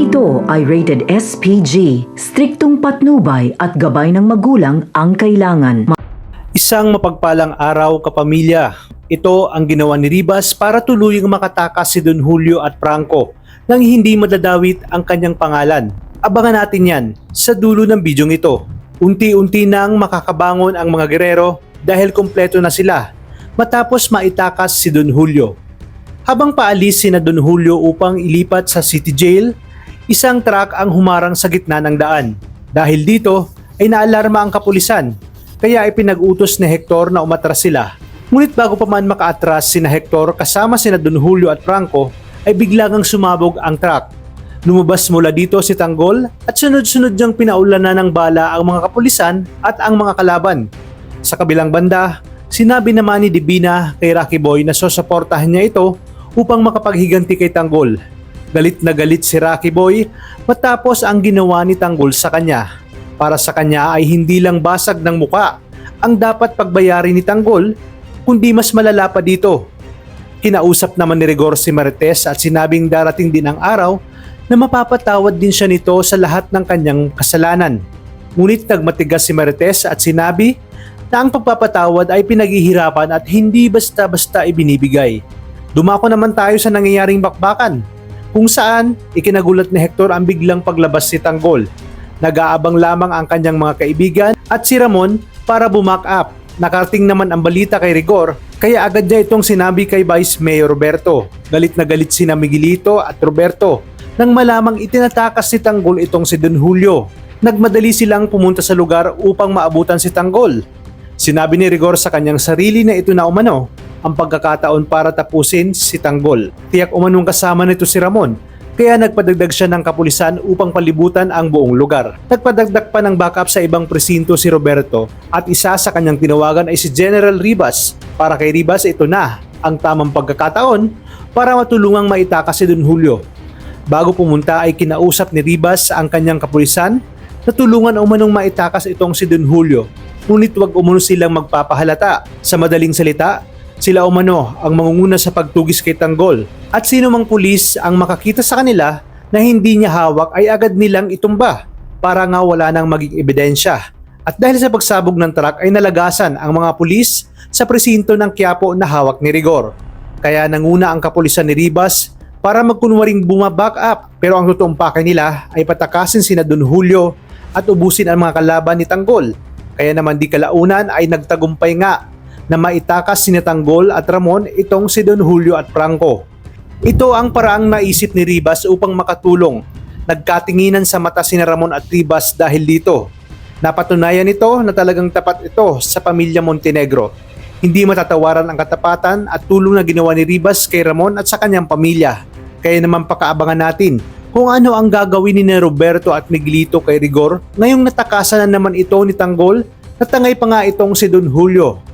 ito ay rated SPG, striktong patnubay at gabay ng magulang ang kailangan. Isang mapagpalang araw, kapamilya. Ito ang ginawa ni Ribas para tuluyang makatakas si Don Julio at Franco nang hindi madadawit ang kanyang pangalan. Abangan natin yan sa dulo ng bidyong ito. Unti-unti nang makakabangon ang mga gerero dahil kumpleto na sila matapos maitakas si Don Julio. Habang paalis sina Don Julio upang ilipat sa city jail, isang truck ang humarang sa gitna ng daan. Dahil dito ay naalarma ang kapulisan, kaya ipinag-utos ni Hector na umatras sila. Ngunit bago pa man makaatras sina Hector kasama sina Don Julio at Franco ay biglang sumabog ang truck. Lumabas mula dito si Tanggol at sunod-sunod niyang pinaulanan ng bala ang mga kapulisan at ang mga kalaban. Sa kabilang banda, sinabi naman ni Divina kay Rocky Boy na susuportahan niya ito upang makapaghiganti kay Tanggol. Galit na galit si Rocky Boy matapos ang ginawa ni Tanggol sa kanya. Para sa kanya ay hindi lang basag ng muka ang dapat pagbayarin ni Tanggol, kundi mas malala pa dito. Kinausap naman ni Rigor si Marites at sinabing darating din ang araw na mapapatawad din siya nito sa lahat ng kanyang kasalanan. Ngunit nagmatigas si Marites at sinabi na ang pagpapatawad ay pinaghihirapan at hindi basta-basta ibinibigay. Dumako naman tayo sa nangyayaring bakbakan, kung saan ikinagulat ni Hector ang biglang paglabas si Tanggol. Nag-aabang lamang ang kanyang mga kaibigan at si Ramon para bumak up. Nakarating naman ang balita kay Rigor, kaya agad niya itong sinabi kay Vice Mayor Roberto. Galit na galit sina Miguelito at Roberto nang malamang itinatakas si Tanggol itong si Don Julio. Nagmadali silang pumunta sa lugar upang maabutan si Tanggol. Sinabi ni Rigor sa kanyang sarili na ito na umano ang pagkakataon para tapusin si Tanggol. Tiyak umanong kasama nito si Ramon, kaya nagpadagdag siya ng kapulisan upang palibutan ang buong lugar. Nagpadagdag pa ng backup sa ibang presinto si Roberto at isa sa kanyang tinawagan ay si General Ribas. Para kay Ribas, ito na ang tamang pagkakataon para matulungang maitakas si Don Julio. Bago pumunta ay kinausap ni Ribas ang kanyang kapulisan na tulungan umanong maitakas itong si Don Julio. Ngunit wag umano silang magpapahalata. Sa madaling salita, sila umano ang mangunguna sa pagtugis kay Tanggol at sino mang pulis ang makakita sa kanila na hindi niya hawak ay agad nilang itumba para nga wala nang maging ebidensya. At dahil sa pagsabog ng truck ay nalagasan ang mga pulis sa presinto ng Quiapo na hawak ni Rigor. Kaya nanguna ang kapulisan ni Ribas para magkunwaring bumaback up, pero ang totoong pakay nila ay patakasin sina Don Julio at ubusin ang mga kalaban ni Tanggol. Kaya naman di kalaunan ay nagtagumpay nga na maitakas sina Tanggol at Ramon itong si Don Julio at Franco. Ito ang paraang naisip ni Ribas upang makatulong. Nagkatinginan sa mata sina Ramon at Ribas dahil dito. Napatunayan ito na talagang tapat ito sa pamilya Montenegro. Hindi matatawaran ang katapatan at tulong na ginawa ni Ribas kay Ramon at sa kanyang pamilya. Kaya naman pakaabangan natin kung ano ang gagawin ni Roberto at Miguelito kay Rigor ngayong natakasan na naman ito ni Tanggol. Natangay pa nga itong si Don Julio.